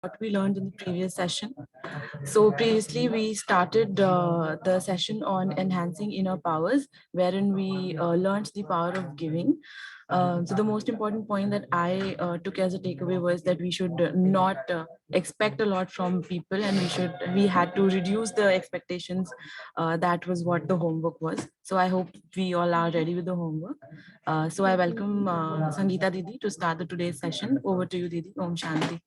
what we learned in the previous session. So previously we started the session on enhancing inner powers, wherein we learned the power of giving. So the most important point that I took as a takeaway was that we should not expect a lot from people, and we had to reduce the expectations. That was what the homework was. So I hope we all are ready with the homework. So I welcome Sangeeta Didi to start the today's session. Over to you, Didi. Om Shanti.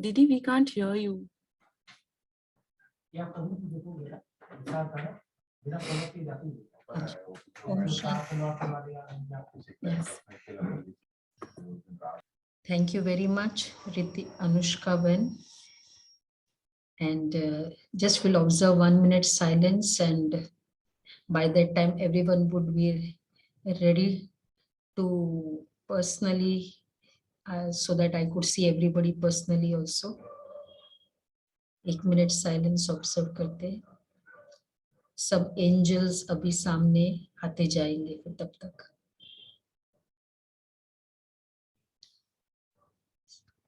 Didi, we can't hear you. Yes. Thank you very much, Riti Anushka Ben. And just will observe 1 minute silence, and by that time everyone would be ready to personally, so that I could see everybody personally also. 1 minute silence observe करते, सब angels अभी सामने आते जाएंगे फिर तब तक.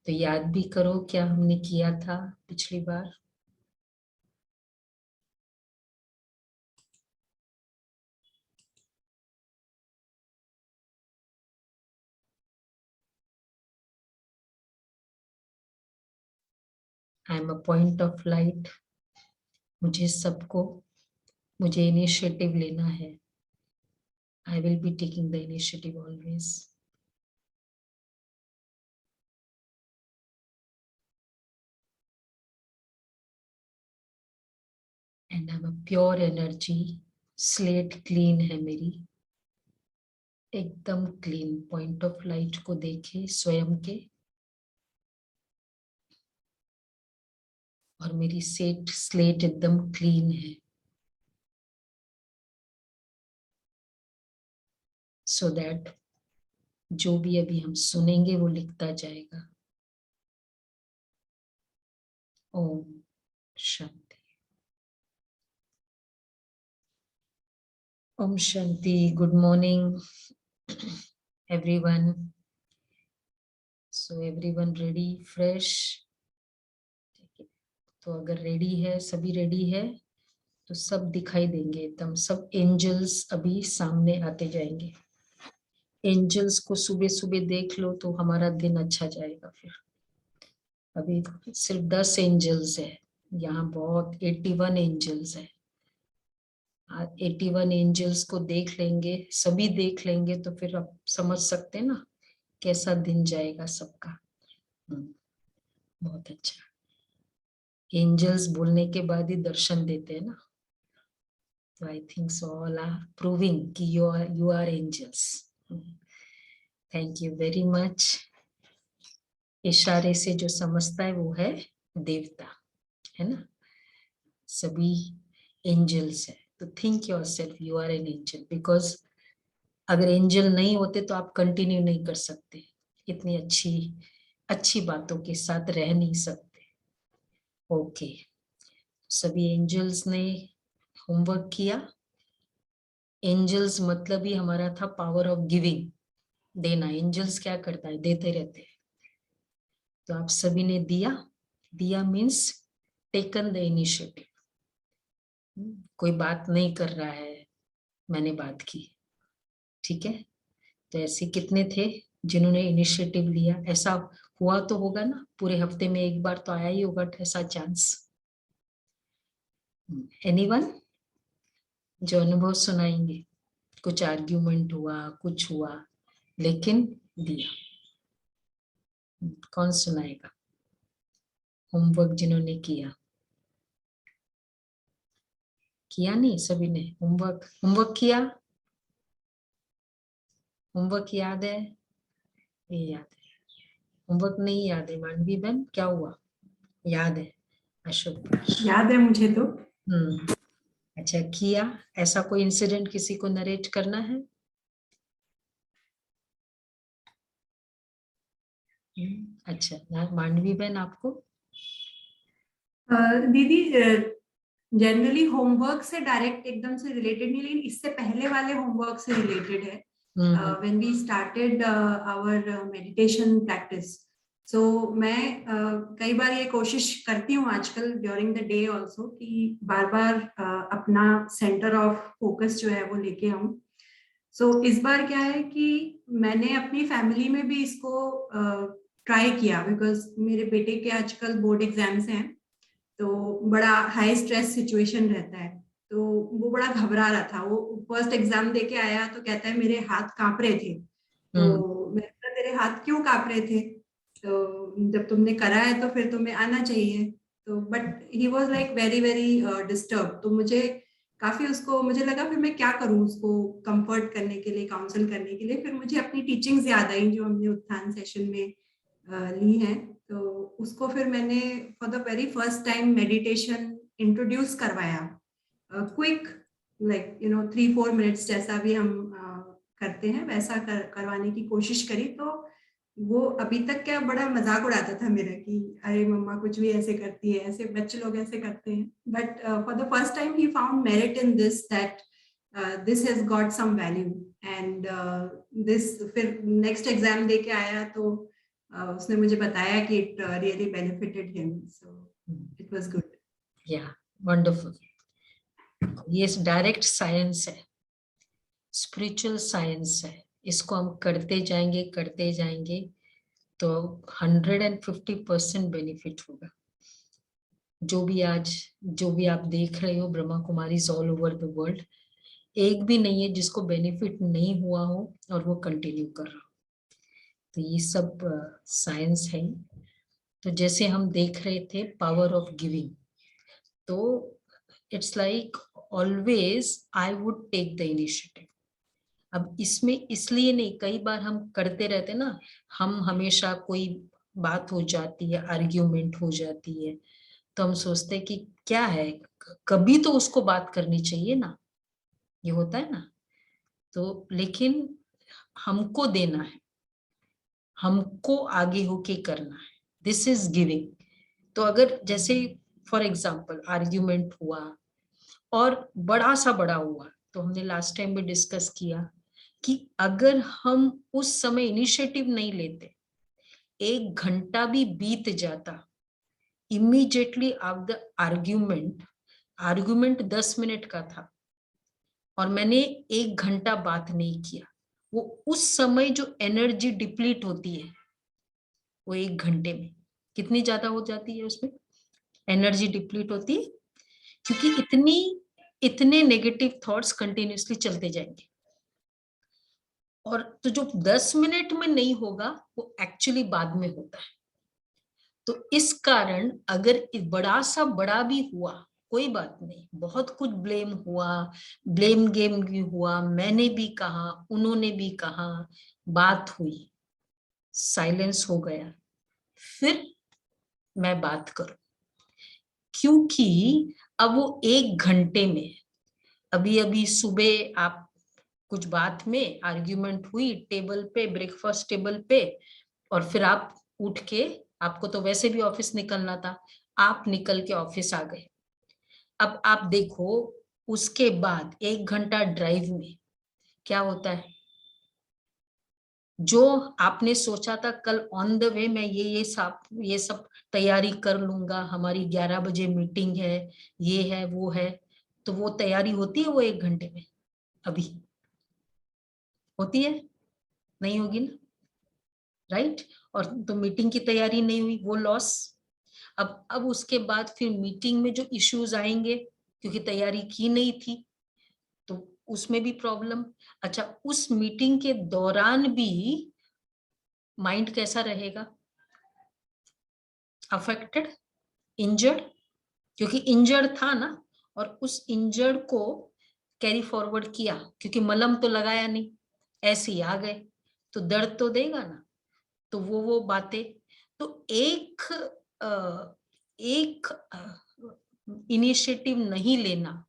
तो याद भी करो क्या हमने किया था पिछली बार. I am a point of light. मुझे सबको, मुझे initiative लेना है. I will be taking the initiative always. And I'm a pure energy. Slate clean है मेरी. एकदम clean. Point of light को देखे स्वयं के. और मेरी slate एकदम clean है. So that जो भी अभी हम सुनेंगे वो लिखता जाएगा. Om Shanti. Om Shanti. Good morning, everyone. So everyone ready, fresh? तो अगर रेडी है, सभी रेडी है, तो सब दिखाई देंगे एकदम. सब एंजल्स अभी सामने आते जाएंगे. एंजल्स को सुबह सुबह देख लो तो हमारा दिन अच्छा जाएगा. फिर अभी सिर्फ 10 एंजल्स है यहाँ, बहुत 81 एंजल्स है. 81 एंजल्स को देख लेंगे, सभी देख लेंगे, तो फिर आप समझ सकते हैं ना कैसा दिन जाएगा सबका. बहुत अच्छा. एंजल्स बोलने के बाद ही दर्शन देते हैं ना. तो I think so all are proving कि you are angels. Thank you very much. इशारे से जो समझता है वो है देवता, है ना. सभी एंजल्स है. तो think yourself you are an angel. Because अगर एंजल नहीं होते तो आप कंटिन्यू नहीं कर सकते. इतनी अच्छी बातों के साथ रह नहीं सकते. ओके. सभी एंजल्स ने होमवर्क किया. एंजल्स मतलब ही हमारा था पावर ऑफ गिविंग, देना. एंजल्स क्या करता है, देते रहते हैं. तो आप सभी ने दिया मीन्स टेकन द इनिशिएटिव. कोई बात नहीं कर रहा है, मैंने बात की, ठीक है. तो ऐसे कितने थे जिन्होंने इनिशिएटिव लिया. ऐसा हुआ तो होगा ना, पूरे हफ्ते में एक बार तो आया ही होगा ऐसा चांस. एनीवन जो अनुभव सुनाएंगे. कुछ आर्ग्यूमेंट हुआ, कुछ हुआ, लेकिन दिया. कौन सुनाएगा होमवर्क जिन्होंने किया नहीं. सभी ने होमवर्क किया. होमवर्क याद है? ये याद है. होमवर्क नहीं याद है मानवी बहन, क्या हुआ? याद है? अशोक याद है मुझे तो. अच्छा किया. ऐसा कोई इंसिडेंट किसी को नरेट करना है? अच्छा, मांडवी बहन आपको? दीदी जनरली होमवर्क से डायरेक्ट एकदम से रिलेटेड नहीं, लेकिन इससे पहले वाले होमवर्क से रिलेटेड है. When we started our meditation practice, so मैं कई बार ये कोशिश करती हूँ आजकल ड्यूरिंग द डे ऑल्सो कि बार बार अपना सेंटर ऑफ फोकस जो है वो लेके आऊँ. सो इस बार क्या है कि मैंने अपनी फैमिली में भी इसको ट्राई किया, बिकॉज मेरे बेटे के आजकल बोर्ड एग्जाम्स हैं, तो बड़ा हाई स्ट्रेस सिचुएशन रहता है. तो वो बड़ा घबरा रहा था. वो फर्स्ट एग्जाम दे के आया तो कहता है मेरे हाथ कांप रहे थे. तो मैंने कहा तेरे हाथ क्यों कांप रहे थे? तो जब तुमने करा है तो फिर तुम्हें आना चाहिए. तो but he was like very very disturb. तो मुझे काफी उसको मुझे लगा फिर मैं क्या करूं उसको कंफर्ट करने के लिए, काउंसल करने के लिए. फिर मुझे अपनी टीचिंग्स याद आई जो हमने उत्थान सेशन में ली हैं. तो उसको फिर मैंने for the very first time meditation introduce करवाया. क्विक लाइक 3-4 मिनट्स जैसा भी हम करते हैं वैसा करवाने की कोशिश करी. तो वो अभी तक क्या बड़ा मजाक उड़ाता था मेरा कि अरे मम्मा कुछ भी ऐसे करती है, ऐसे बच्चे लोग ऐसे करते हैं. But for the first time ही found merit in this, that this has got some value. And this फिर नेक्स्ट एग्जाम दे के आया तो उसने मुझे बताया कि it really benefited him. So it was good. या वंडरफुल. ये डायरेक्ट साइंस है, स्पिरिचुअल साइंस है. इसको हम करते जाएंगे तो 150% बेनिफिट होगा. जो भी आप देख रहे हो Brahma Kumaris all over the world, एक भी नहीं है जिसको बेनिफिट नहीं हुआ हो और वो कंटिन्यू कर रहा हो. तो ये सब साइंस है. तो जैसे हम देख रहे थे पावर ऑफ गिविंग, तो it's like always I would take the initiative. अब इसमें इसलिए नहीं, कई बार हम करते रहते ना, हम हमेशा कोई बात हो जाती है, आर्ग्यूमेंट हो जाती है, तो हम सोचते हैं कि क्या है, कभी तो उसको बात करनी चाहिए ना, ये होता है ना. तो लेकिन हमको देना है, हमको आगे होके करना है, दिस इज गिविंग. तो अगर जैसे फॉर एग्जाम्पल आर्ग्यूमेंट हुआ और बड़ा हुआ, तो हमने लास्ट टाइम भी डिस्कस किया कि अगर हम उस समय इनिशिएटिव नहीं लेते, 1 घंटा भी बीत जाता immediately after the argument 10 minute का था और मैंने 1 घंटा बात नहीं किया, वो उस समय जो एनर्जी डिप्लीट होती है वो 1 घंटे में कितनी ज्यादा हो जाती है, उसमें एनर्जी डिप्लीट होती है, क्योंकि इतने नेगेटिव थॉट्स कंटिन्यूअसली चलते जाएंगे. और तो जो 10 मिनट में नहीं होगा वो एक्चुअली बाद में होता है. तो इस कारण अगर बड़ा भी हुआ कोई बात नहीं, बहुत कुछ ब्लेम हुआ, ब्लेम गेम भी हुआ, मैंने भी कहा, उन्होंने भी कहा, बात हुई, साइलेंस हो गया, फिर मैं बात करूं. क्योंकि अब वो 1 घंटे में, अभी सुबह आप कुछ बात में आर्ग्यूमेंट हुई टेबल पे, ब्रेकफास्ट टेबल पे, और फिर आप उठ के, आपको तो वैसे भी ऑफिस निकलना था, आप निकल के ऑफिस आ गए. अब आप देखो उसके बाद 1 घंटा ड्राइव में क्या होता है, जो आपने सोचा था कल ऑन द वे मैं ये सब तैयारी कर लूंगा, हमारी 11 बजे मीटिंग है, ये है वो है, तो वो तैयारी होती है वो 1 घंटे में? अभी होती है? नहीं होगी ना, राइट. और तो मीटिंग की तैयारी नहीं हुई, वो लॉस. अब उसके बाद फिर मीटिंग में जो इश्यूज आएंगे, क्योंकि तैयारी की नहीं थी, तो उसमें भी प्रॉब्लम. अच्छा, उस मीटिंग के दौरान भी माइंड कैसा रहेगा? अफेक्टेड, इंजर्ड, क्योंकि इंजर्ड था ना, और उस इंजर्ड को कैरी फॉरवर्ड किया, क्योंकि मलहम तो लगाया नहीं, ऐसे ही आ गए, तो दर्द तो देगा ना. तो वो बातें, तो एक इनिशिएटिव नहीं लेना,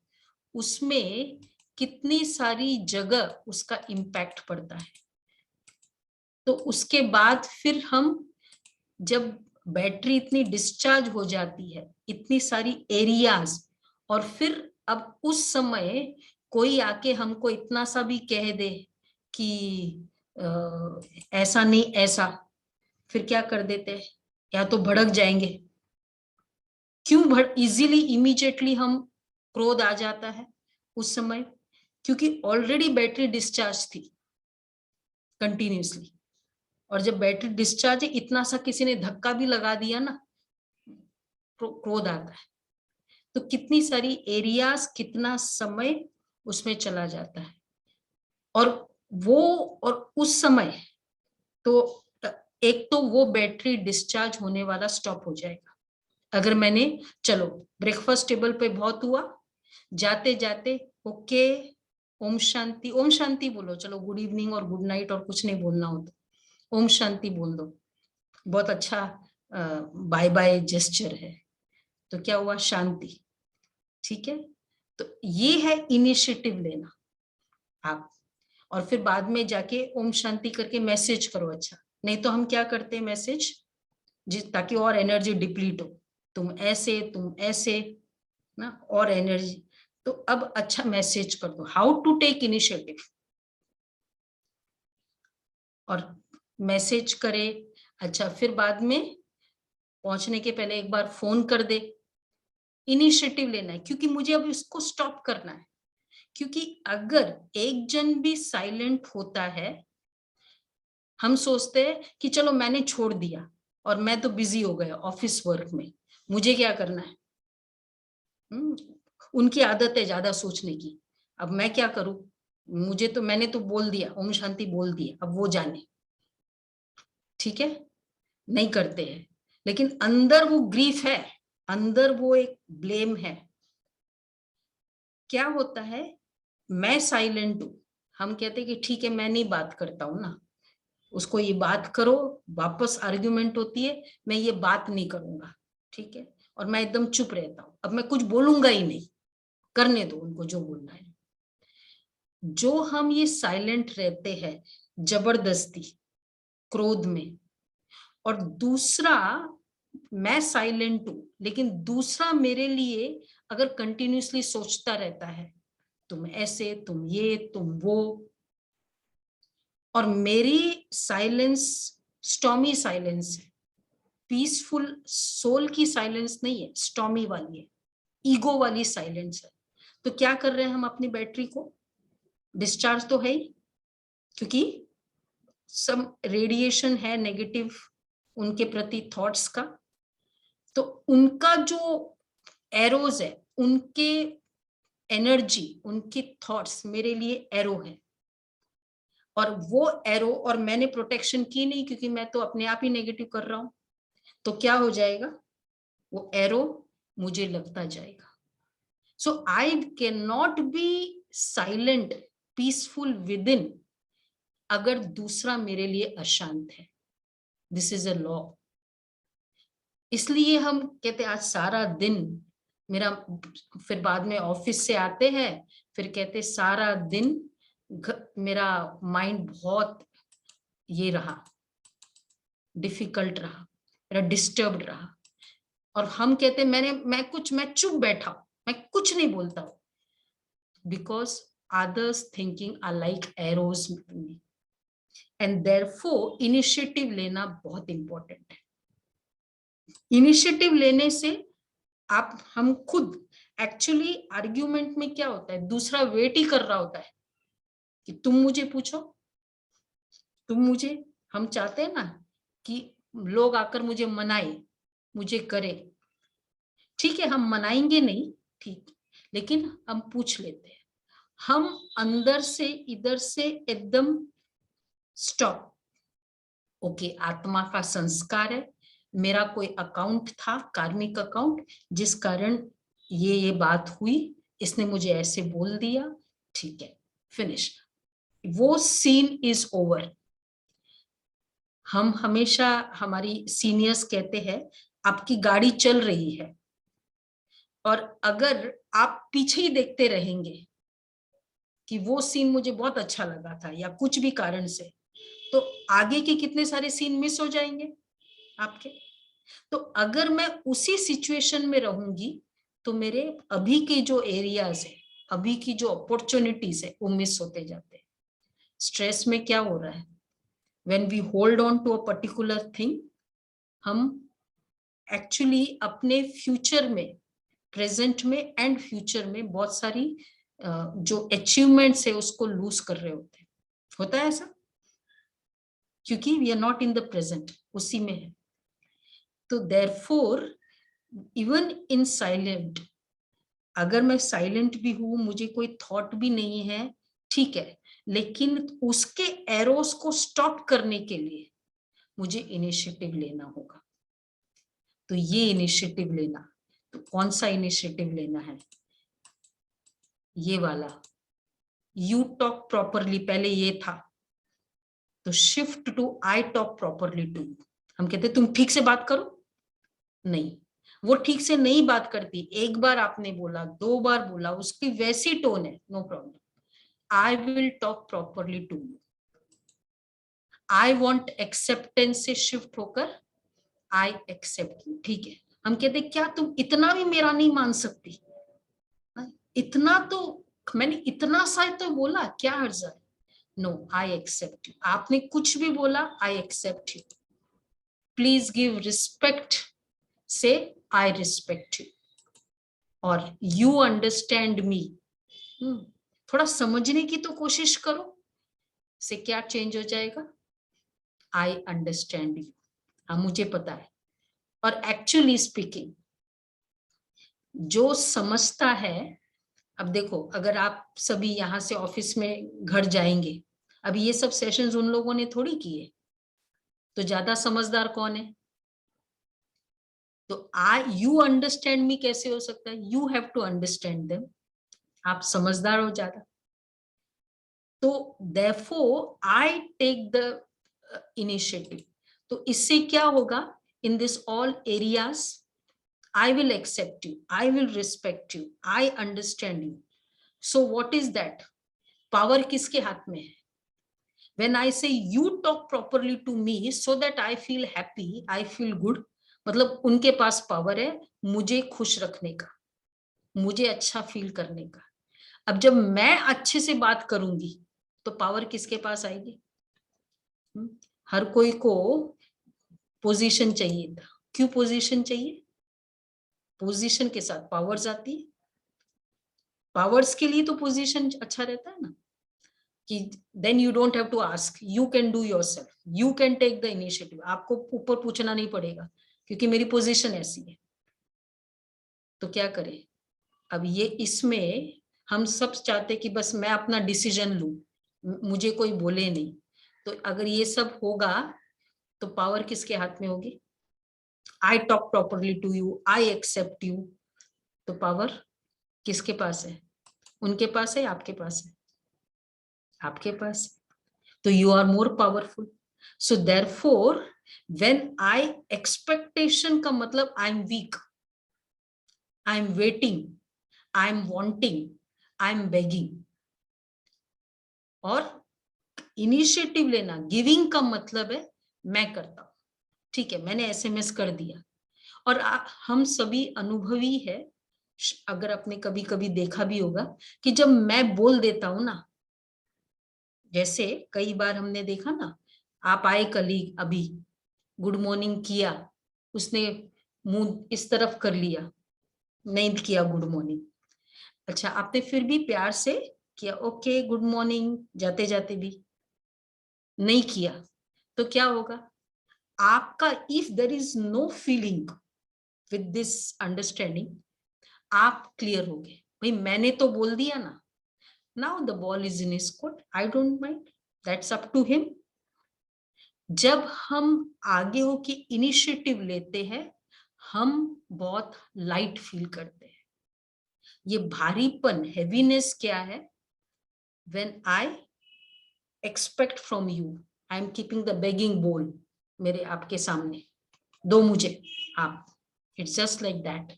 उसमें कितनी सारी जगह उसका इम्पैक्ट पड़ता है. तो उसके बाद फिर हम जब बैटरी इतनी डिस्चार्ज हो जाती है, इतनी सारी एरियाज, और फिर अब उस समय कोई आके हमको इतना सा भी कह दे कि ऐसा नहीं ऐसा, फिर क्या कर देते हैं, या तो भड़क जाएंगे। क्यों इजीली इमीडिएटली हम क्रोध आ जाता है उस समय? क्योंकि ऑलरेडी बैटरी डिस्चार्ज थी कंटिन्यूसली, और जब बैटरी डिस्चार्ज है, इतना सा किसी ने धक्का भी लगा दिया ना, क्रोध आता है। तो कितनी सारी एरियाज, कितना समय उसमें चला जाता है। और उस समय तो एक तो वो बैटरी डिस्चार्ज होने वाला स्टॉप हो जाएगा। अगर मैंने, चलो ब्रेकफास्ट टेबल पे बहुत हुआ, जाते जाते ओके ओम शांति बोलो, चलो गुड इवनिंग और गुड नाइट और कुछ नहीं बोलना हो तो ओम शांति बोल दो, बहुत अच्छा बाय बाय जेस्चर है। तो क्या हुआ, शांति। ठीक है, तो ये है इनिशिएटिव लेना आप। और फिर बाद में जाके ओम शांति करके मैसेज करो। अच्छा, नहीं तो हम क्या करते हैं मैसेज, ताकि और एनर्जी डिप्लीट हो, तुम ऐसे ना, और एनर्जी। तो अब अच्छा मैसेज कर दो, हाउ टू टेक इनिशिएटिव, और मैसेज करे। अच्छा, फिर बाद में पहुंचने के पहले एक बार फोन कर दे। इनिशिएटिव लेना है, क्योंकि मुझे अब इसको स्टॉप करना है। क्योंकि अगर एक जन भी साइलेंट होता है, हम सोचते हैं कि चलो मैंने छोड़ दिया और मैं तो बिजी हो गया ऑफिस वर्क में, मुझे क्या करना है। उनकी आदत है ज्यादा सोचने की। अब मैं क्या करूं, मैंने तो बोल दिया, ओम शांति बोल दिया, अब वो जाने। ठीक है, नहीं करते हैं, लेकिन अंदर वो ग्रीफ है, अंदर वो एक ब्लेम है। क्या होता है, मैं साइलेंट हूं, हम कहते हैं कि ठीक है मैं नहीं बात करता हूं ना, उसको ये बात करो, वापस आर्ग्यूमेंट होती है, मैं ये बात नहीं करूंगा। ठीक है, और मैं एकदम चुप रहता हूं, अब मैं कुछ बोलूंगा ही नहीं, करने दो उनको जो बोलना है। जो हम ये साइलेंट रहते हैं जबरदस्ती क्रोध में, और दूसरा मैं साइलेंट हूं, लेकिन दूसरा मेरे लिए अगर कंटिन्यूअसली सोचता रहता है, तुम ऐसे, तुम ये, तुम वो, और मेरी साइलेंस स्टॉमी साइलेंस है, पीसफुल सोल की साइलेंस नहीं है, स्टॉमी वाली है, ईगो वाली साइलेंस है। तो क्या कर रहे हैं हम, अपनी बैटरी को डिस्चार्ज तो है ही, क्योंकि सम रेडिएशन है नेगेटिव उनके प्रति थॉट्स का, तो उनका जो एरोज है, उनके एनर्जी, उनके थॉट्स मेरे लिए एरो है, और वो एरो, और मैंने प्रोटेक्शन की नहीं क्योंकि मैं तो अपने आप ही नेगेटिव कर रहा हूं, तो क्या हो जाएगा, वो एरो मुझे लगता जाएगा। So I can not be silent peaceful within अगर दूसरा मेरे लिए अशांत है। This is a law. इसलिए हम कहते आज सारा दिन मेरा, फिर बाद में ऑफिस से आते हैं, फिर कहते सारा दिन मेरा माइंड बहुत ये रहा, डिफिकल्ट रहा, मेरा डिस्टर्ब्ड रहा, और हम कहते मैं चुप बैठा हूं, मैं कुछ नहीं बोलता हूं, because others thinking are like arrows with me, and therefore initiative लेना बहुत इंपॉर्टेंट है। इनिशिएटिव लेने से हम खुद, एक्चुअली आर्ग्यूमेंट में क्या होता है, दूसरा वेट ही कर रहा होता है कि तुम मुझे पूछो, तुम मुझे, हम चाहते हैं ना कि लोग आकर मुझे मनाए, मुझे करे। ठीक है, हम मनाएंगे नहीं, ठीक, लेकिन हम पूछ लेते हैं, हम अंदर से इधर से एकदम स्टॉप। ओके, आत्मा का संस्कार है, मेरा कोई अकाउंट था, कार्मिक अकाउंट, जिस कारण ये बात हुई, इसने मुझे ऐसे बोल दिया, ठीक है, फिनिश, वो सीन इज ओवर। हम हमेशा, हमारी सीनियर्स कहते हैं, आपकी गाड़ी चल रही है और अगर आप पीछे ही देखते रहेंगे कि वो सीन मुझे बहुत अच्छा लगा था या कुछ भी कारण से, तो आगे के कितने सारे सीन मिस हो जाएंगे। आपके। तो अगर मैं उसी सिचुएशन में रहूंगी तो मेरे अभी के जो एरियाज है, अभी की जो अपॉर्चुनिटीज है वो मिस होते जाते हैं। स्ट्रेस में क्या हो रहा है, when we hold on to a particular thing, हम एक्चुअली अपने फ्यूचर में, प्रेजेंट में एंड फ्यूचर में बहुत सारी जो अचीवमेंट्स है उसको लूज कर रहे होते हैं। होता है ऐसा, क्योंकि we are not in the present, उसी में है। तो देयरफॉर इवन इन साइलेंट, अगर मैं साइलेंट भी हूं, मुझे कोई थॉट भी नहीं है, ठीक है, लेकिन उसके एरोस को स्टॉप करने के लिए मुझे इनिशिएटिव लेना होगा। तो ये इनिशिएटिव लेना, तो कौन सा इनिशिएटिव लेना है, ये वाला, यू टॉक प्रॉपरली, पहले ये था, तो shift to I talk properly to. हम कहते तुम ठीक से बात करो, नहीं, वो ठीक से नहीं बात करती, एक बार आपने बोला, 2 बार बोला, उसकी वैसी टोन है, no problem, I will talk properly to you. I want acceptance से शिफ्ट होकर आई एक्सेप्ट यू। ठीक है, हम कहते क्या तुम इतना भी मेरा नहीं मान सकती, इतना तो मैंने इतना सा तो बोला, क्या अर्ज है, नो आई एक्सेप्ट यू। आपने कुछ भी बोला, I accept you, please give respect से आई रिस्पेक्ट यू, और यू अंडरस्टैंड मी, थोड़ा समझने की तो कोशिश करो, से क्या चेंज हो जाएगा, आई अंडरस्टैंड यू, हाँ मुझे पता है। और एक्चुअली स्पीकिंग, जो समझता है, अब देखो अगर आप सभी यहाँ से ऑफिस में घर जाएंगे, अब ये सब सेशंस उन लोगों ने थोड़ी किए, तो ज्यादा समझदार कौन है, तो यू अंडरस्टैंड मी कैसे हो सकता है, you have to understand them, आप समझदार हो ज्यादा। तो therefore I take the initiative. तो इससे क्या होगा, in this all areas I will accept you, I will respect you, I understand you. So what is that? Power किसके हाथ में है? When I say you talk properly to me so that I feel happy, I feel good, मतलब उनके पास power है मुझे खुश रखने का, मुझे अच्छा फील करने का। अब जब मैं अच्छे से बात करूंगी तो पावर किसके पास आएगी? हर कोई को पोजीशन चाहिए था, क्यों पोजीशन चाहिए? पोजीशन के साथ पावर्स आती है, पावर्स के लिए तो पोजीशन अच्छा रहता है ना, कि then you don't have to ask, you can do yourself, you can take the initiative, आपको ऊपर पूछना नहीं पड़ेगा क्योंकि मेरी पोजीशन ऐसी है। तो क्या करें, अब ये इसमें हम सब चाहते कि बस मैं अपना डिसीजन लूं, मुझे कोई बोले नहीं। तो अगर ये सब होगा तो पावर किसके हाथ में होगी? I talk properly to you, I accept you, तो पावर किसके पास है? उनके पास है, आपके पास है? आपके पास। तो you are more powerful. So therefore when I, expectation का मतलब I am weak, I am waiting, I am wanting, I am begging, और इनिशिएटिव लेना, गिविंग का मतलब है मैं करता हूं, ठीक है, मैंने एसएमएस कर दिया। और हम सभी अनुभवी है, अगर आपने कभी कभी देखा भी होगा कि जब मैं बोल देता हूं ना, जैसे कई बार हमने देखा ना, आप आए कलीग, अभी गुड मॉर्निंग किया, उसने मुंह इस तरफ कर लिया, नहीं किया गुड मॉर्निंग, अच्छा आपने फिर भी प्यार से किया, ओके गुड मॉर्निंग, जाते जाते भी नहीं किया, तो क्या होगा आपका? If there is no feeling with this understanding, आप क्लियर हो गए, भाई मैंने तो बोल दिया ना, now the ball is in his court, I don't mind, that's up to him. जब हम आगे हो के इनिशिएटिव लेते हैं, हम बहुत लाइट फील करते हैं। ये भारीपन, हैवीनेस क्या है? When I expect from you, I am keeping the begging बोल मेरे आपके सामने, दो मुझे आप, it's just like that.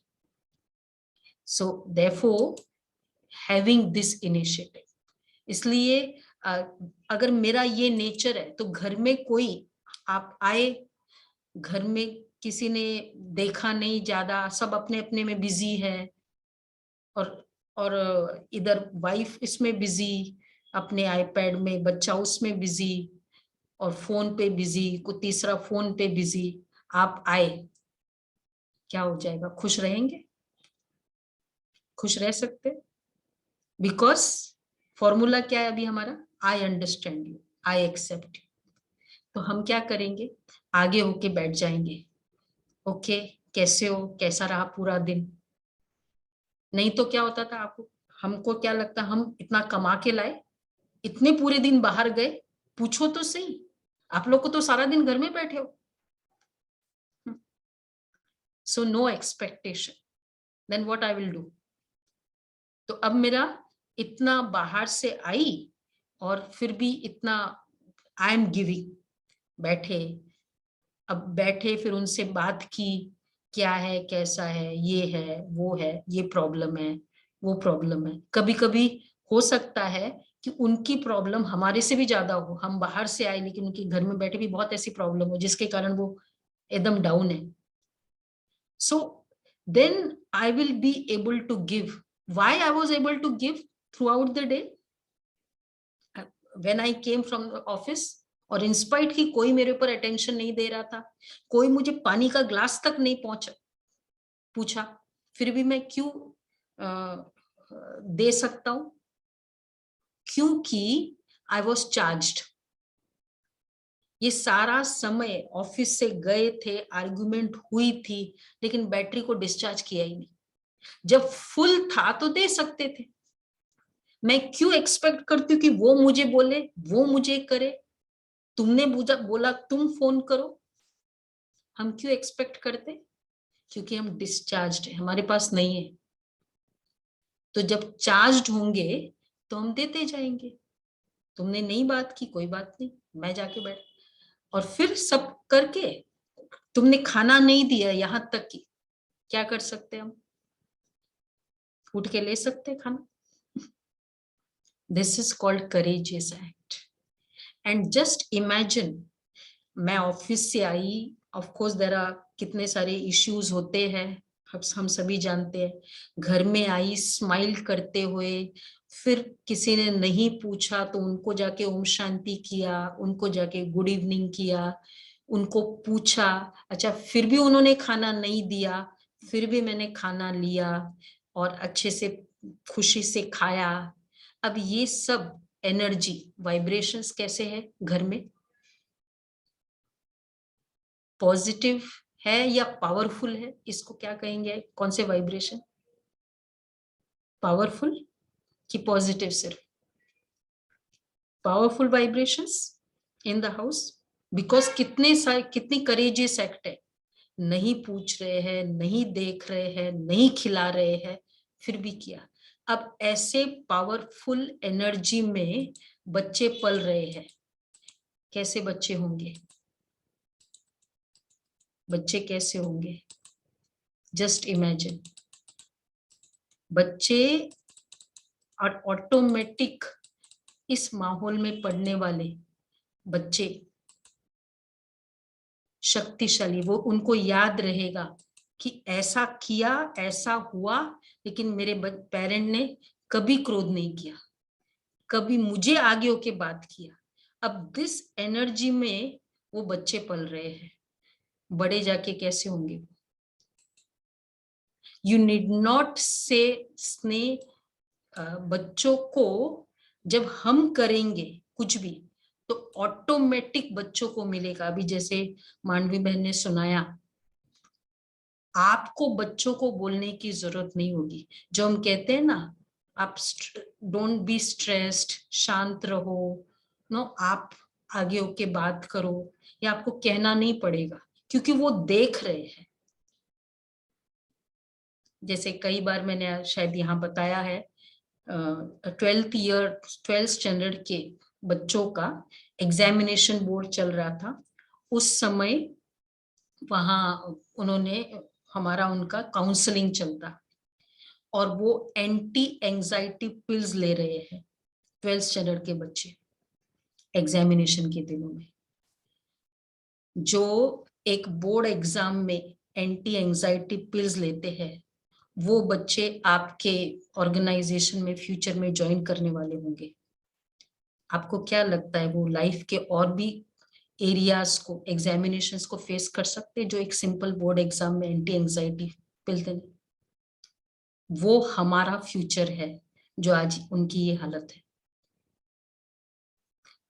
So therefore having this initiative, इसलिए अगर मेरा ये नेचर है तो घर में कोई आप आए, घर में किसी ने देखा नहीं, ज्यादा सब अपने अपने में बिजी है, और इधर वाइफ इसमें बिजी, अपने आईपैड में, बच्चा उसमें बिजी, और फोन पे बिजी, कोई तीसरा फोन पे बिजी। आप आए, क्या हो जाएगा? खुश रहेंगे? खुश रह सकते? बिकॉज फॉर्मूला क्या है अभी हमारा? I understand you, I accept you. तो हम क्या करेंगे? आगे होके बैठ जाएंगे। ओके, कैसे हो, कैसा रहा पूरा दिन? नहीं तो क्या होता था आपको, हमको क्या लगता, हम इतना कमा के लाए, इतने पूरे दिन बाहर गए, पूछो तो सही, आप लोग को तो सारा दिन घर में बैठे हो। So no expectation, then what I will do? तो अब मेरा इतना बाहर से आई और फिर भी इतना आई एम गिविंग, बैठे, अब बैठे फिर उनसे बात की, क्या है, कैसा है, ये है, वो है, ये प्रॉब्लम है, वो प्रॉब्लम है। कभी कभी हो सकता है कि उनकी प्रॉब्लम हमारे से भी ज्यादा हो, हम बाहर से आए लेकिन उनके घर में बैठे भी बहुत ऐसी प्रॉब्लम हो जिसके कारण वो एकदम डाउन है। So then I will be able to give. Why I was able to give through the day? When I came from the office, और इंस्पाइट की कोई मेरे ऊपर अटेंशन नहीं दे रहा था, कोई मुझे पानी का ग्लास तक नहीं पूछा, फिर भी मैं क्यों दे सकता हूं? क्योंकि आई वॉज चार्ज्ड। ये सारा समय ऑफिस से गए थे, आर्गुमेंट हुई थी, लेकिन बैटरी को डिस्चार्ज किया ही नहीं। जब फुल था तो दे सकते थे। मैं क्यों एक्सपेक्ट करती हूँ कि वो मुझे बोले, वो मुझे करे? तुमने बोला तुम फोन करो, हम क्यों एक्सपेक्ट करते? क्योंकि हम डिस्चार्ज्ड है, हमारे पास नहीं है। तो जब चार्ज्ड होंगे तो हम देते जाएंगे। तुमने नहीं बात की, कोई बात नहीं, मैं जाके बैठ, और फिर सब करके तुमने खाना नहीं दिया, यहां तक कि क्या कर सकते हम? उठ के ले सकते खाना। This is called courageous act. And just imagine, मैं ऑफिस से आई, ऑफ कोर्स देयर आर कितने सारे इश्यूज होते हैं, हम सभी जानते हैं। घर में आई स्माइल करते हुए, फिर किसी ने नहीं पूछा तो उनको जाके ओम शांति किया, उनको जाके गुड इवनिंग किया, उनको पूछा, अच्छा फिर भी उन्होंने खाना नहीं दिया, फिर भी मैंने खाना लिया और अच्छे से खुशी से खाया। अब ये सब एनर्जी वाइब्रेशंस कैसे है घर में? पॉजिटिव है या पावरफुल है? इसको क्या कहेंगे, कौन से वाइब्रेशन? पावरफुल कि पॉजिटिव? सिर्फ powerful vibrations in the house. Because कितनी करेजियस एक्ट है, नहीं पूछ रहे हैं, नहीं देख रहे हैं, नहीं खिला रहे हैं, फिर भी किया। अब ऐसे पावरफुल एनर्जी में बच्चे पल रहे हैं। कैसे बच्चे होंगे? बच्चे कैसे होंगे? जस्ट इमेजिन, बच्चे और ऑटोमेटिक इस माहौल में पढ़ने वाले बच्चे शक्तिशाली, वो उनको याद रहेगा कि ऐसा किया, ऐसा हुआ, लेकिन मेरे पेरेंट ने कभी क्रोध नहीं किया, कभी मुझे आगे होके बात किया। अब दिस एनर्जी में वो बच्चे पल रहे हैं। बड़े जाके कैसे होंगे? यू नीड नॉट से स्नेह। बच्चों को जब हम करेंगे कुछ भी तो ऑटोमेटिक बच्चों को मिलेगा। अभी जैसे मांडवी बहन ने सुनाया, आपको बच्चों को बोलने की जरूरत नहीं होगी। जो हम कहते हैं ना, आप डोंट बी स्ट्रेस्ड, शांत रहो, नो, आप आगे होके बात करो, या आपको कहना नहीं पड़ेगा क्योंकि वो देख रहे हैं। जैसे कई बार मैंने शायद यहाँ बताया है, 12th स्टैंडर्ड के बच्चों का एग्जामिनेशन बोर्ड चल रहा था। उस समय वहाँ उन्होंने हमारा उनका काउंसलिंग चलता, और वो एंटी एंजाइटी पिल्स ले रहे हैं 12th स्टैंडर्ड के बच्चे एग्जामिनेशन के दिनों में। जो एक बोर्ड एग्जाम में एंटी एंजाइटी पिल्स लेते हैं, वो बच्चे आपके ऑर्गेनाइजेशन में फ्यूचर में ज्वाइन करने वाले होंगे। आपको क्या लगता है वो लाइफ के और भी एरियाज को, एग्जामिनेशंस को फेस कर सकते हैं जो एक सिंपल बोर्ड एग्जाम में एंटी एंजाइटी पिल देने? वो हमारा फ्यूचर है जो आज उनकी ये हालत है।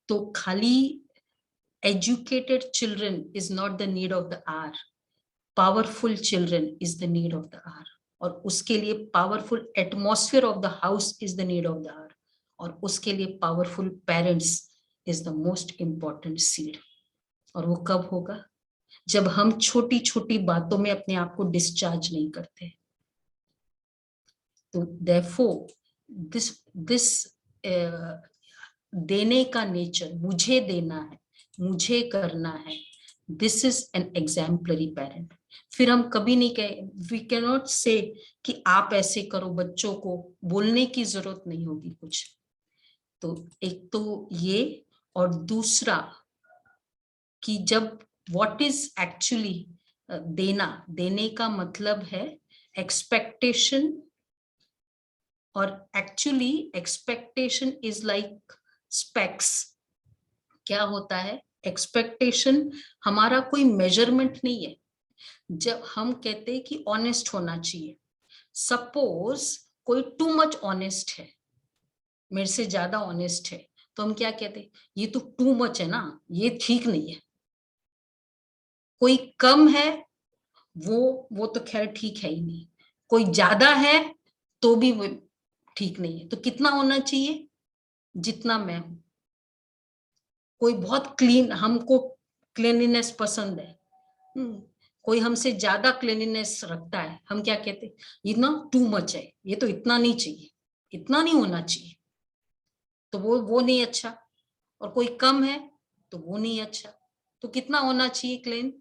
तो खाली educated children is not the need of the hour, powerful children is the need of the hour, और उसके लिए powerful atmosphere of the house is the need of the hour, और उसके लिए powerful parents is the most important seed। और वो कब होगा? जब हम छोटी छोटी बातों में अपने आप को डिस्चार्ज नहीं करते। तो therefore this देने का नेचर, मुझे देना है, मुझे करना है, this is an exemplary parent. फिर हम कभी नहीं कहे, वी कैन नॉट से कि आप ऐसे करो, बच्चों को बोलने की जरूरत नहीं होगी कुछ। तो एक तो ये, और दूसरा कि जब व्हाट इज एक्चुअली देना, देने का मतलब है एक्सपेक्टेशन, और actually expectation is like specs. क्या होता है एक्सपेक्टेशन? हमारा कोई मेजरमेंट नहीं है। जब हम कहते हैं कि ऑनेस्ट होना चाहिए, सपोज कोई टू मच ऑनेस्ट है, मेरे से ज्यादा ऑनेस्ट है, तो हम क्या कहते हैं, ये तो टू मच है ना, ये ठीक नहीं है। कोई कम है, वो तो खैर ठीक है ही नहीं। कोई ज्यादा है तो भी वो ठीक नहीं है। तो कितना होना चाहिए? जितना मैं हूं। कोई बहुत क्लीन, हमको क्लीनलीनेस पसंद है, कोई हमसे ज्यादा क्लीनलीनेस रखता है, हम क्या कहते हैं, ये ना टू मच है, ये तो इतना नहीं चाहिए, इतना नहीं होना चाहिए, तो वो नहीं अच्छा। और कोई कम है तो वो नहीं अच्छा। तो कितना होना चाहिए क्लीन?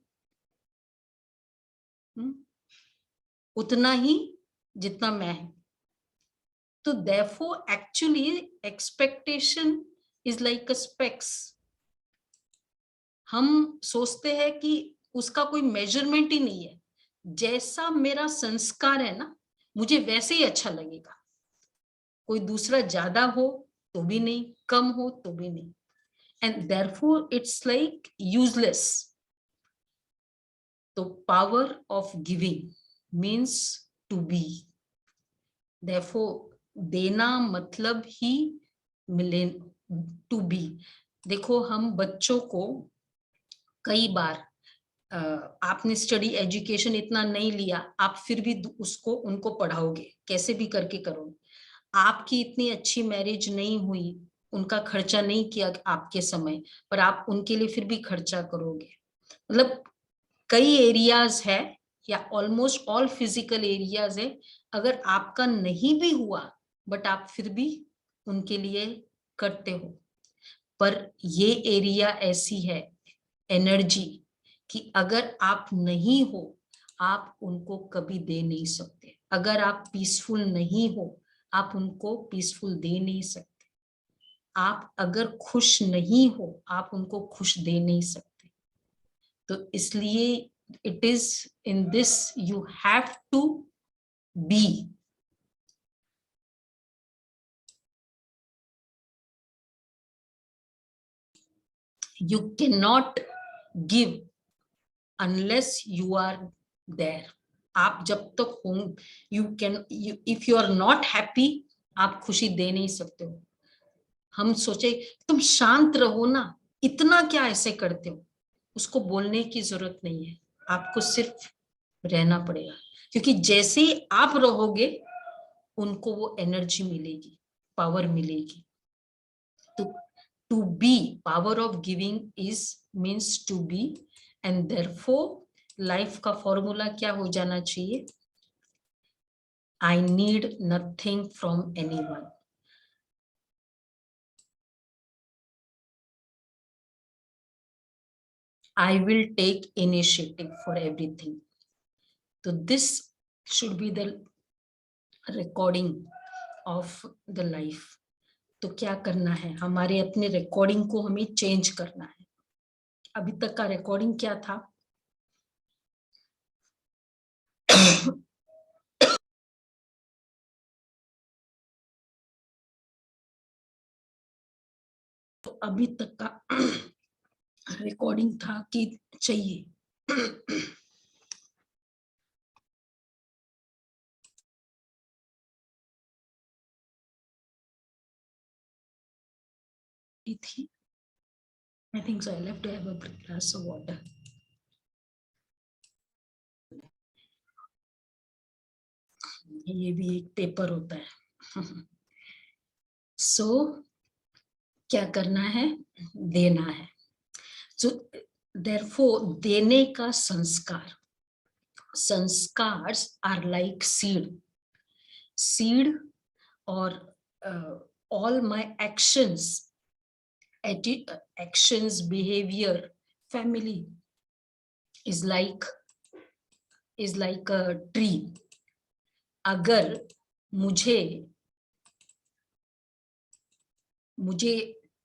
उतना ही जितना मैं हूं। तो therefore actually expectation is like a specs। हम सोचते हैं कि उसका कोई मेजरमेंट ही नहीं है। जैसा मेरा संस्कार है ना, मुझे वैसे ही अच्छा लगेगा। कोई दूसरा ज्यादा हो तो भी नहीं, कम हो तो भी नहीं, and therefore it's like useless। तो power of giving means to be. therefore देना मतलब ही मिले, टू बी। देखो हम बच्चों को कई बार, आपने स्टडी एजुकेशन इतना नहीं लिया, आप फिर भी उसको उनको पढ़ाओगे, कैसे भी करके करोगे। आपकी इतनी अच्छी मैरिज नहीं हुई, उनका खर्चा नहीं किया आपके समय पर, आप उनके लिए फिर भी खर्चा करोगे। मतलब कई एरियाज है, या ऑलमोस्ट ऑल फिजिकल एरियाज है, अगर आपका नहीं भी हुआ बट आप फिर भी उनके लिए करते हो। पर ये एरिया ऐसी है एनर्जी कि अगर आप नहीं हो, आप उनको कभी दे नहीं सकते। अगर आप पीसफुल नहीं हो, आप उनको पीसफुल दे नहीं सकते। आप अगर खुश नहीं हो, आप उनको खुश दे नहीं सकते। तो इसलिए it is in this you have to be. You cannot give unless you are there। आप जब तक हो, if you are not happy, आप खुशी दे नहीं सकते हो। हम सोचे तुम शांत रहो ना, इतना क्या ऐसे करते हो, उसको बोलने की जरूरत नहीं है, आपको सिर्फ रहना पड़ेगा। क्योंकि जैसे ही आप रहोगे, उनको वो एनर्जी मिलेगी, पावर मिलेगी। तो to be, power of giving is means to be, and therefore life का फॉर्मूला क्या हो जाना चाहिए? I need nothing from anyone। I will take initiative for everything। तो this should be the recording of the life। तो क्या करना है, हमारे अपने रिकॉर्डिंग को हमें चेंज करना है। अभी तक का रिकॉर्डिंग क्या था? अभी तक का रिकॉर्डिंग था कि चाहिए? थी, I think so. I'll have to have a glass of water. ये भी एक पेपर होता है। सो क्या करना है? देना है। सो देयरफॉर देने का संस्कार, संस्कार आर लाइक सीड और all my actions, behavior, family is like a tree. अगर मुझे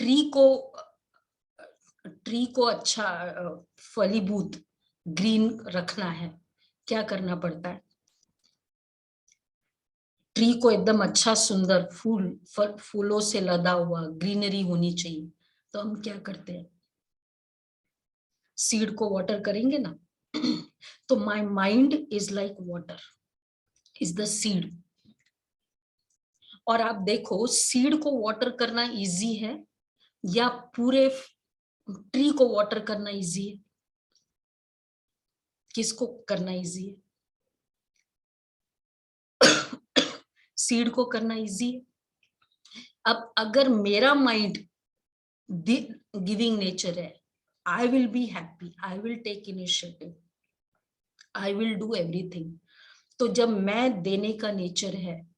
ट्री को अच्छा फलीभूत ग्रीन रखना है, क्या करना पड़ता है? ट्री को एकदम अच्छा सुंदर फूलों से लदा हुआ ग्रीनरी होनी चाहिए, तो हम क्या करते हैं? सीड को वाटर करेंगे ना। तो my mind is like water, is the seed. और आप देखो, सीड को वाटर करना इजी है या पूरे ट्री को वाटर करना इजी है? किसको करना इजी है? सीड को करना इजी है। अब अगर मेरा माइंड गिविंग नेचर है, I will be happy, I will take initiative, I will do everything. तो जब मैं देने का नेचर है,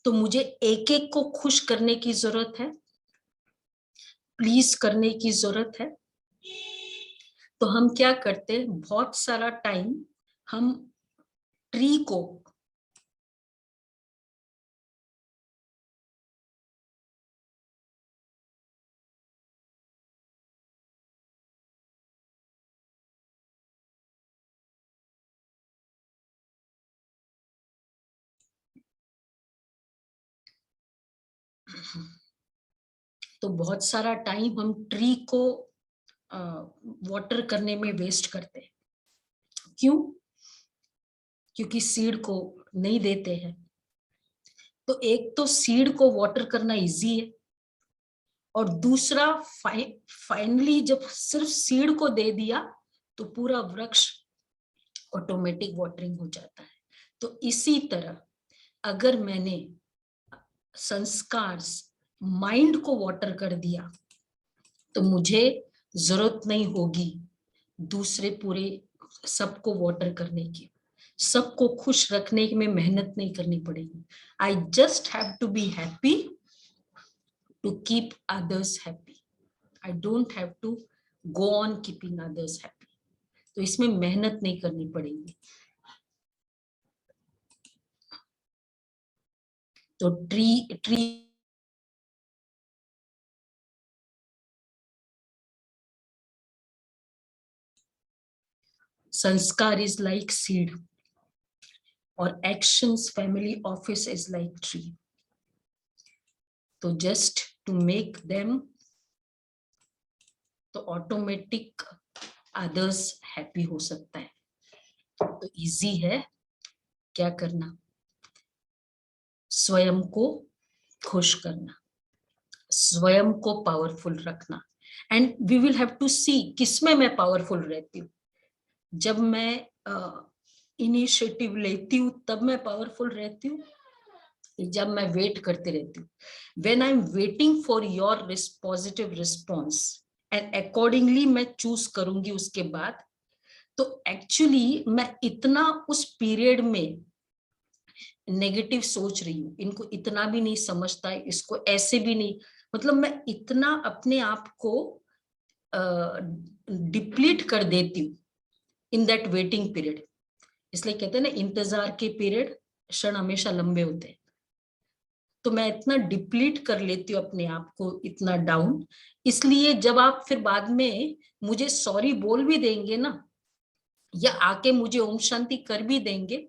तो मुझे एक एक को खुश करने की जरूरत है, प्लीज करने की जरूरत है। तो हम क्या करते हैं? बहुत सारा टाइम हम ट्री को तो बहुत सारा टाइम हम ट्री को वाटर करने में वेस्ट करते हैं। क्यों? क्योंकि सीड को नहीं देते हैं। तो एक तो सीड को वाटर करना इजी है, और दूसरा फाइनली जब सिर्फ सीड को दे दिया तो पूरा वृक्ष ऑटोमेटिक वाटरिंग हो जाता है। तो इसी तरह अगर मैंने संस्कार माइंड को वाटर कर दिया, तो मुझे जरूरत नहीं होगी दूसरे पूरे सबको वाटर करने की, सबको खुश रखने में मेहनत नहीं करनी पड़ेगी। I just have to be happy to keep others happy. I don't have to go on keeping others happy. तो इसमें मेहनत नहीं करनी पड़ेगी। तो tree sanskar is like seed और actions family office is like tree. तो जस्ट टू मेक देम, तो ऑटोमेटिक अदर्स हैप्पी हो सकता है। तो इजी है। क्या करना? स्वयं को खुश करना, स्वयं को पावरफुल रखना। And we will have to see किसमें मैं पावरफुल रहती हूँ। जब मैं इनिशिएटिव लेती हूँ तब मैं पावरफुल रहती हूँ, जब मैं वेट करती रहती हूँ। When I am waiting for your positive response and accordingly मैं चूज करूंगी उसके बाद, तो एक्चुअली मैं इतना उस पीरियड में नेगेटिव सोच रही हूँ, इनको इतना भी नहीं समझता है, इसको ऐसे भी नहीं, मतलब मैं इतना अपने आप को डिप्लीट कर देती हूँ इन दैट वेटिंग पीरियड। इसलिए कहते हैं ना, इंतजार के पीरियड क्षण हमेशा लंबे होते हैं। तो मैं इतना डिप्लीट कर लेती हूँ अपने आप को, इतना डाउन। इसलिए जब आप फिर बाद में मुझे सॉरी बोल भी देंगे ना, या आके मुझे ओम शांति कर भी देंगे,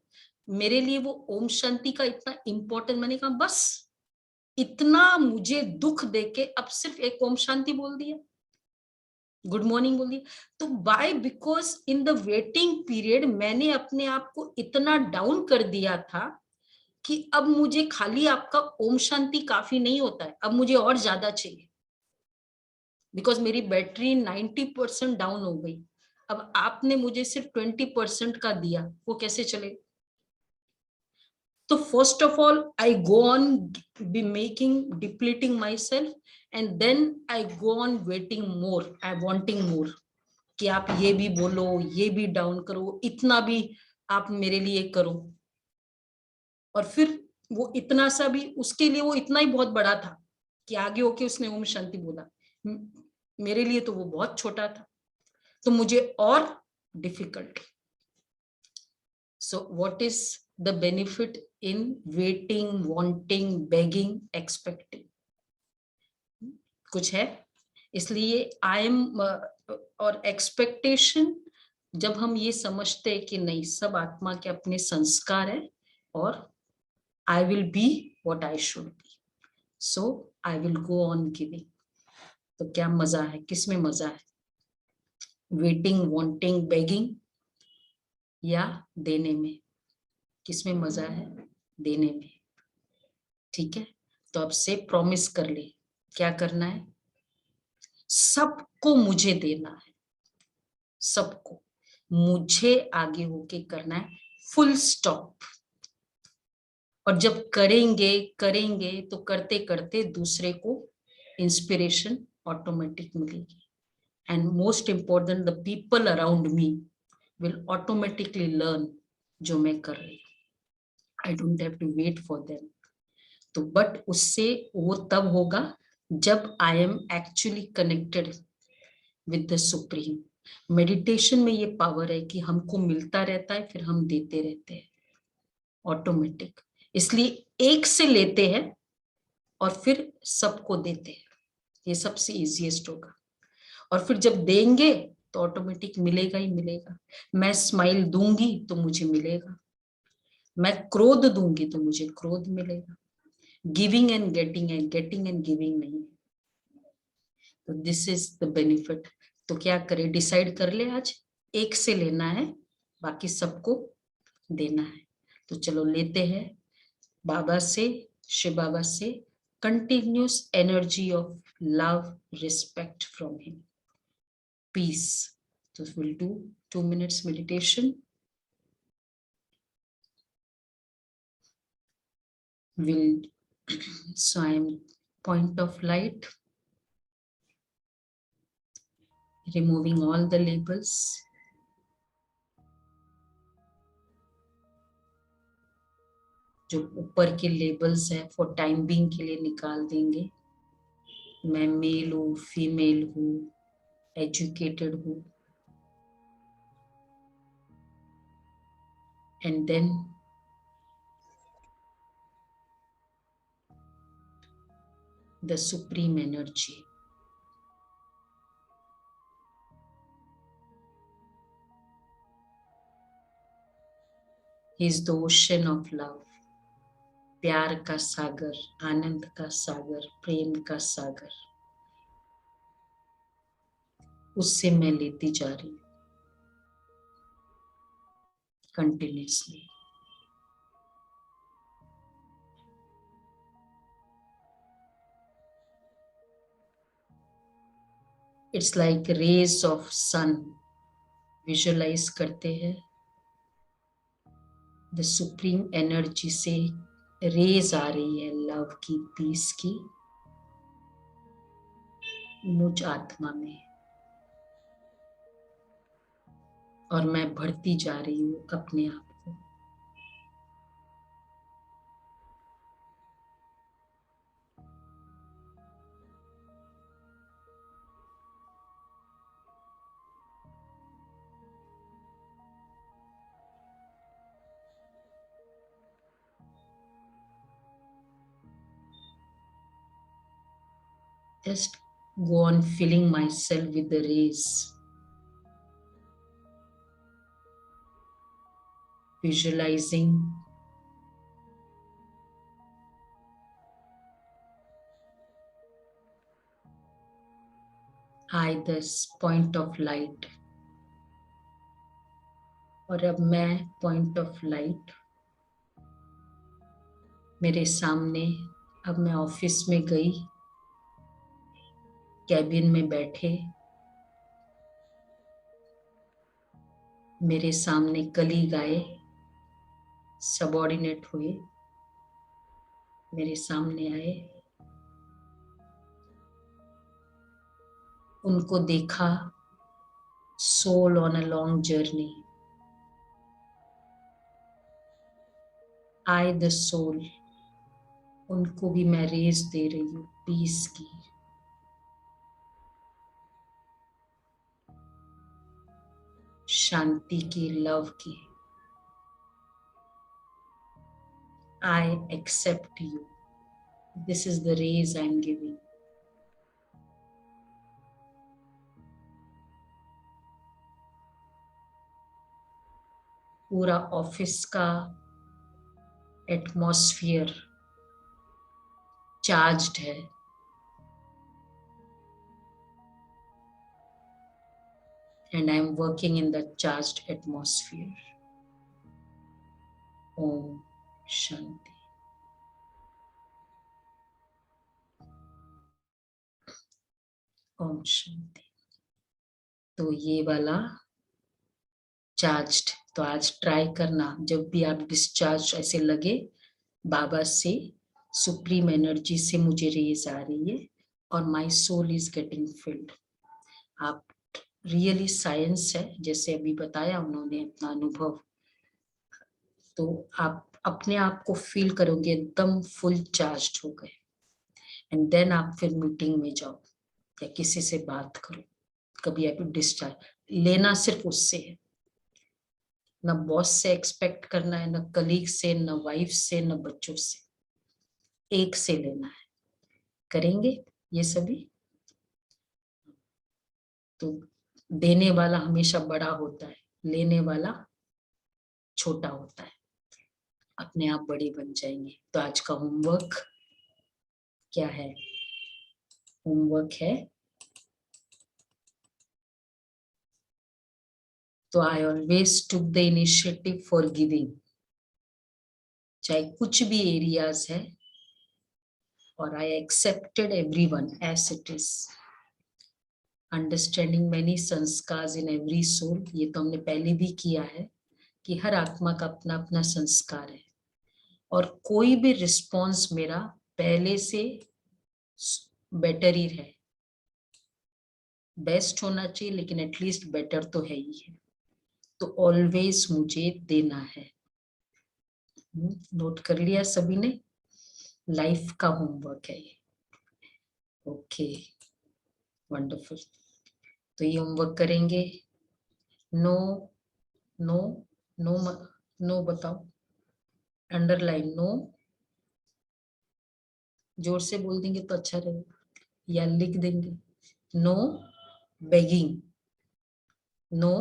मेरे लिए वो ओम शांति का इतना इम्पोर्टेंट, मैंने कहा बस इतना मुझे दुख देके अब सिर्फ एक ओम शांति बोल दिया, गुड मॉर्निंग बोल दिया। तो by because in the waiting period मैंने अपने आप को इतना डाउन कर दिया था कि अब मुझे खाली आपका ओम शांति काफी नहीं होता है, अब मुझे और ज्यादा चाहिए, बिकॉज मेरी बैटरी 90% डाउन हो गई। अब आपने मुझे सिर्फ 20% का दिया, वो कैसे चलेगा? तो first of all I go on be making depleting my self, and then I go on waiting more, I wanting more, कि आप ये भी बोलो, ये भी डाउन करो, इतना भी आप मेरे लिए करो। और फिर वो इतना सा भी उसके लिए, वो इतना ही बहुत बड़ा था कि आगे होके उसने ओम शांति बोला। मेरे लिए तो वो बहुत छोटा था, तो मुझे और difficult. So what is the benefit in waiting, wanting, begging, expecting? कुछ है? इसलिए आई एम और एक्सपेक्टेशन, जब हम ये समझते हैं कि नहीं, सब आत्मा के अपने संस्कार है और आई will be what I should be, so I will go on giving. तो क्या मजा है? किसमें मजा है? वेटिंग, वांटिंग, बेगिंग या देने में? किसमें मजा है? देने में। ठीक है, तो अब से प्रॉमिस कर ले, क्या करना है? सबको मुझे देना है, सबको मुझे आगे होके करना है, फुल स्टॉप। और जब करेंगे करेंगे तो करते करते दूसरे को इंस्पिरेशन ऑटोमेटिक मिलेगी, and most important the people around me will automatically learn जो मैं कर रही हूँ। I don't have to wait for them. तो बट उससे वो तब होगा जब I am actually connected with the supreme. Meditation में ये पावर है कि हमको मिलता रहता है, फिर हम देते रहते हैं ऑटोमेटिक। इसलिए एक से लेते हैं और फिर सबको देते हैं, ये सबसे इजीएस्ट होगा। और फिर जब देंगे तो ऑटोमेटिक मिलेगा ही मिलेगा। मैं स्माइल दूंगी तो मुझे मिलेगा, मैं क्रोध दूंगी तो मुझे क्रोध मिलेगा। गिविंग एंड गेटिंग है, गेटिंग एंड गिविंग नहीं। तो दिस इज द बेनिफिट। तो क्या करें? डिसाइड कर ले आज, एक से लेना है, बाकी सबको देना है। तो चलो लेते हैं बाबा से, शिव बाबा से continuous energy of love, respect from him, peace. So we'll do 2 minutes meditation. Will so I am point of light, removing all the labels. जो ऊपर के लेबल्स है फॉर टाइम बीइंग के लिए निकाल देंगे। मैं मेल हूँ, फीमेल हूँ, एजुकेटेड हूँ, and then the supreme energy. He is the ocean of love. प्यार का सागर, आनंद का सागर, प्रेम का सागर, उससे मैं लेती जा रही हूँ continuously. It's like rays of sun. Visualize करते हैं द सुप्रीम एनर्जी से रेज आ रही है लव की, पीस की, मुझ आत्मा में, और मैं बढ़ती जा रही हूँ अपने आप को। Just go on filling myself with the rays, visualizing I this point of light. और अब मैं पॉइंट ऑफ लाइट मेरे सामने, अब मैं ऑफिस में गई, कैबिन में बैठे, मेरे सामने कलीग आए, सबऑर्डिनेट हुए, मेरे सामने आए, उनको देखा, soul on a long journey, I the soul, उनको भी मैं रेस दे रही हूँ पीस की, शांति की, लव की। I accept you. This is the raise I am giving. पूरा ऑफिस का एटमॉस्फियर चार्ज्ड है, and I am working in the charged atmosphere. Om Shanti. Om Shanti. तो ये वाला चार्ज्ड, तो आज ट्राई करना, जब भी आप डिस्चार्ज ऐसे लगे, बाबा से, सुप्रीम एनर्जी से मुझे रेज आ रही है और my soul is getting filled. आप रियली साइंस है, जैसे अभी बताया उन्होंने अपना अनुभव, तो आप अपने आप को फील करोगे एकदम फुल चार्ज हो गए, एंड देन आप फिर मीटिंग में जाओ या किसी से बात करो, कभी आप डिस्चार्ज लेना सिर्फ उससे है, न बॉस से एक्सपेक्ट करना है, न कलीग से, न वाइफ से, न बच्चों से, एक से लेना है। करेंगे ये सभी? तो देने वाला हमेशा बड़ा होता है, लेने वाला छोटा होता है, अपने आप बड़े बन जाएंगे। तो आज का होमवर्क क्या है? होमवर्क है, तो I always took the initiative for giving, चाहे कुछ भी एरियाज है, और I accepted everyone as it is, understanding many sanskar in every soul. ये तो हमने पहले भी किया है कि हर आत्मा का अपना अपना संस्कार है, और कोई भी रिस्पॉन्स मेरा पहले से बेटर ही है, बेस्ट होना चाहिए, लेकिन एटलीस्ट बेटर तो है ही है, तो ऑलवेज मुझे देना है। नोट कर लिया सभी ने? लाइफ का होमवर्क है ये। Okay, wonderful. तो ये होमवर्क करेंगे। नो नो नो नो बताओ, अंडरलाइन नो, जोर से बोल देंगे तो अच्छा रहेगा, या लिख देंगे। नो बेगिंग, नो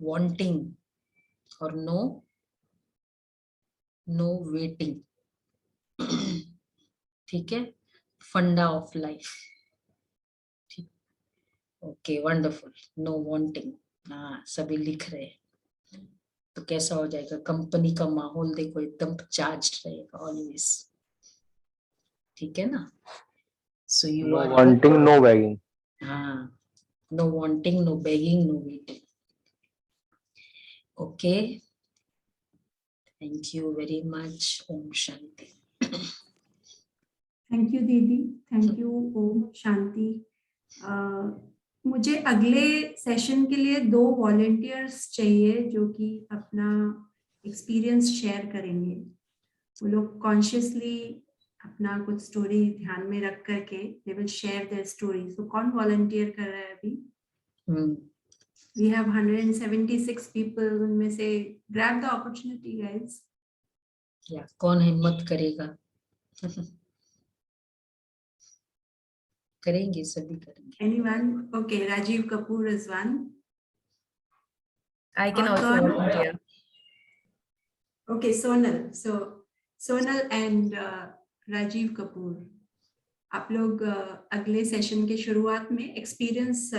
वांटिंग, और नो वेटिंग। ठीक है, फंडा ऑफ लाइफ। ठीक, ओके, वंडरफुल। नो वांटिंग, हाँ सभी लिख रहे हैं, तो कैसा हो जाएगा कंपनी का माहौल, देखो एकदम चार्ज रहेगा ऑलवेज। ठीक है ना? So you are wanting no begging. हाँ, no wanting, no begging, no waiting. Okay, thank you very much. ओम शांति। थैंक यू दीदी, थैंक यू। ओम शांति। मुझे अगले सेशन के लिए 2 वॉलंटियर्स चाहिए जो कि अपना एक्सपीरियंस शेयर करेंगे। वो लोग कॉन्शियसली अपना कुछ स्टोरी ध्यान में रख करके they will share their story. So कौन वॉलंटियर कर रहा है अभी? We have 176 people, उनमें से grab the opportunity guys. या कौन हिम्मत करेगा? करेंगे, सभी करेंगे। Anyone? Okay, Rajiv Kapoor is one. I can और also कौन? volunteer. Okay, Sonal. So Sonal and Rajiv Kapoor. आप लोग अगले सेशन के शुरुआत में एक्सपीरियंस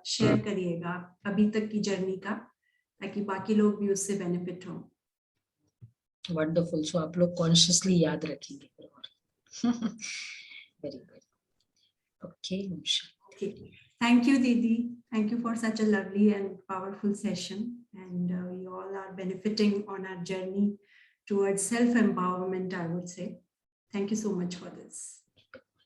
शेयर करिएगा अभी तक की जर्नी का, ताकि बाकी लोग भी उससे बेनिफिट हों। वंडरफुल, सो आप लोग कॉन्शियसली याद रखेंगे। वेरी गुड, ओके नमस्कार। Okay. Thank you, Didi. Thank you for such a lovely and powerful session. And we all are benefiting on our journey towards self-empowerment, I would say. Thank you so much for this.